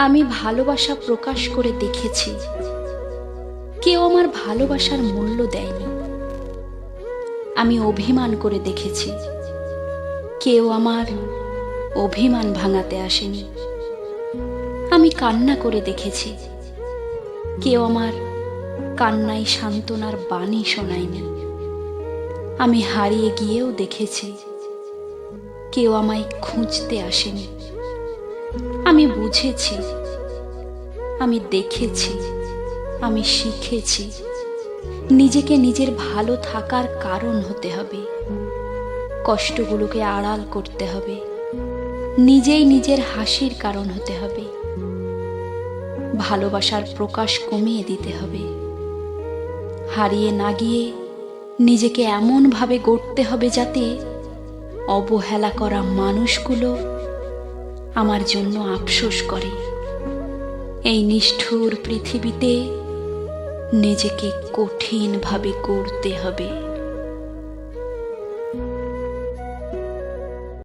আমি ভালোবাসা প্রকাশ করে দেখেছি, কেউ আমার ভালোবাসার মূল্য দেয়নি। আমি অভিমান করে দেখেছি, কেউ আমার অভিমান ভাঙাতে আসেনি। আমি কান্না করে দেখেছি, কেউ আমার কান্নায় সান্ত্বনার বাণী শোনায়নি। আমি হারিয়ে গিয়েও দেখেছি, কেউ আমায় খুঁজতে আসেনি। আমি বুঝেছি, আমি দেখেছি, আমি শিখেছি, নিজেকে নিজের ভালো থাকার কারণ হতে হবে, কষ্টগুলোকে আড়াল করতে হবে, নিজেই নিজের হাসির কারণ হতে হবে, ভালোবাসার প্রকাশ কমিয়ে দিতে হবে, হারিয়ে না গিয়ে নিজেকে এমনভাবে গড়তে হবে যাতে অবহেলা করা মানুষগুলো আমার জন্য আফসোস করে। এই নিষ্ঠুর পৃথিবীতে নিজেকে কঠিনভাবে গড়তে হবে।